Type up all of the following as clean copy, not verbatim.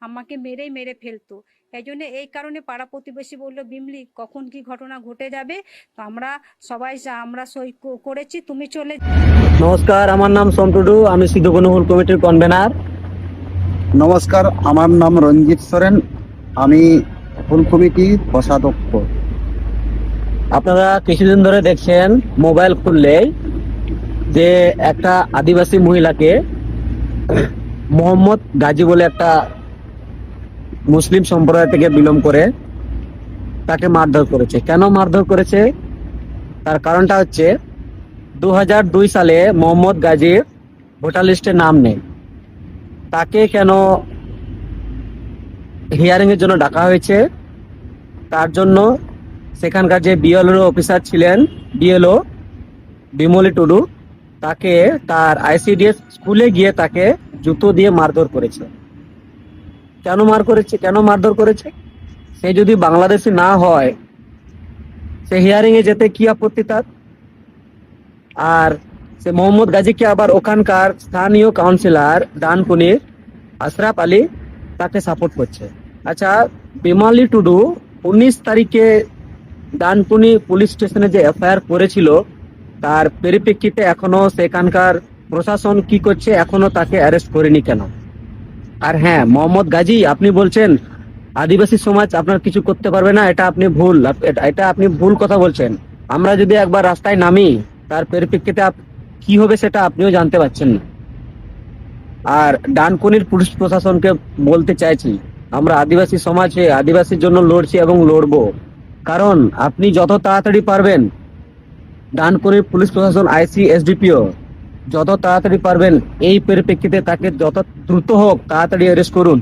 আমাকে মেরেই মেরে ফেলতো। এই জন্য এই কারণে পাড়া প্রতিবেশী বললো, বিমলি কখন কি ঘটনা ঘটে যাবে, তো আমরা সবাই আমরা সই করেছি, তুমি চলে। নমস্কার, আমার নাম সন্টুডু, আমি সিদ্ধগণহুল কমিটির কনভেনার। নমস্কার, আমার নাম রঞ্জিত সোরেন, আমি ফুল কমিটির কোষাধ্যক্ষ। আপনারা কিছুদিন ধরে দেখছেন মোবাইল খুললে যে একটা আদিবাসী মহিলাকে মোহাম্মদ গাজী বলে একটা মুসলিম সম্প্রদায় থেকে বিলং করে তাকে মারধর করেছে। কেন মারধর করেছে তার কারণটা হচ্ছে 2002 সালে মোহাম্মদ গাজীর ভোটার লিস্টে নাম নেই। তাকে কেন হিয়ারিং এর জন্য ডাকা হয়েছে, তার জন্য সেখানকার যে বিএলও অফিসার ছিলেন, বিএলও বিমলি টুডু, তাকে তার আইসিডিএস স্কুলে গিয়ে তাকে জুতো দিয়ে মারধর করেছে। কেন মারধর করেছে? সে যদি বাংলাদেশি না হয়, সে হিয়ারিং এ যেতে কি আপত্তি তার? আর সে মোহাম্মদ গাজীকে আবার ওখানকার স্থানীয় কাউন্সিলর ডানকুনির আশরাফ আলী তাকে সাপোর্ট করছে। আচ্ছা, বিমলি টুডু 19 তারিখে ডানকুনি পুলিশ স্টেশনে যে এফআইআর করেছিল, তার পরিপ্রেক্ষিতে এখনো সেখানকার প্রশাসন কি করছে, এখনো তাকে অ্যারেস্ট করেনি কেন? আর হ্যাঁ, মোহাম্মদ গাজী, আপনি বলছেন আদিবাসী সমাজ আপনার কিছু করতে পারবে না, এটা আপনি ভুল কথা বলছেন। আমরা যদি একবার রাস্তায় নামি, তার পরিপ্রেক্ষিতে কি হবে সেটা আপনিও জানতে পারছেন না। আর ডানকুনির পুলিশ প্রশাসনকে বলতে চাইছি, আমরা আদিবাসী সমাজে আদিবাসীর জন্য লড়ছি এবং লড়বো। কারণ আপনি যত তাড়াতাড়ি পারবেন, ডানকুনির পুলিশ প্রশাসন, আইসি, এসডিপিও যত তাড়াতাড়ি পারবেন এই পরিপ্রেক্ষিতে তাকে যত দ্রুত হোক তাড়াতাড়ি অ্যারেস্ট করুন।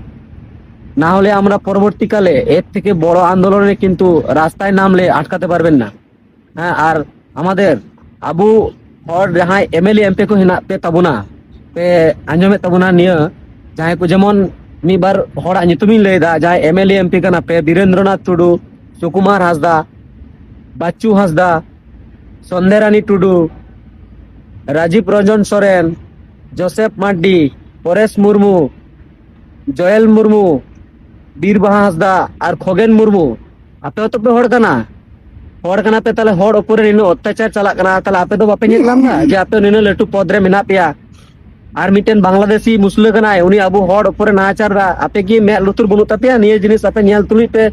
না হলে আমরা পরবর্তীকালে এর থেকে বড় আন্দোলনে কিন্তু রাস্তায় নামলে আটকাতে পারবেন না। হ্যাঁ, আর আমাদের আবু হর ᱡᱟᱦᱟᱸᱭ ᱮᱢᱮᱞᱮ ᱮᱢᱯᱤ ᱠᱚ ᱦᱮᱱᱟᱜ ᱯᱮ ᱛᱟᱵᱚᱱᱟ, ᱯᱮ ᱟᱸᱡᱚᱢᱮᱫ ᱛᱟᱵᱚᱱᱟ ᱱᱤᱭᱟᱹ ᱡᱟᱦᱟᱸᱭ ᱠᱚ ᱡᱮᱢᱚᱱ ᱢᱤᱫᱵᱟᱨ ᱦᱚᱲᱟᱜ ᱧᱩᱛᱩᱢᱤᱧ ᱞᱟᱹᱭᱫᱟ, ᱡᱟᱦᱟᱸᱭ ᱮᱢᱮᱞᱮ ᱮᱢᱯᱤ ᱠᱟᱱᱟ ᱯᱮ: বীরেন্দ্রনাথ টুডু, সুকুমার হাসদা, বাচ্চু হাসদা, সন্ধ্যারানী টুডু, রাজীব রঞ্জন সোরেন, জোসেফ মার্ডি, পরেশ মুর্মু, জয়েল মুর্মু, বীরবাহা হাসদা আর খগেন মুর্মু। আপে তো পে হড় কানা पे ताले हड़ ऊपर निनो अत्याचार चला कना, ताले आपे तो बापे निकलाम ना जे आपे निनो लटू पद रे मेना पेया। আর মিটেন বাংলাদেশি মুসলিম কানায়, উনি আবু হড় উপরে নাচার দা, আপে কি মে লুতুর বনু তাপিয়া নিয়ে জিনিস আপে নিয়াল তুলি পে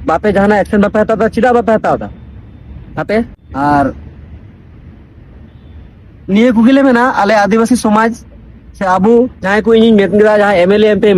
বাপে জানা অ্যাকশন বাপে হাতা দা, চিদা বাপে হাতা দা আপে। আর নিয়ে গুগিলে মেনা আলে আদিবাসী সমাজ সে আবু যাই কো ইনি মেতরা যাই এমএলএ এমপি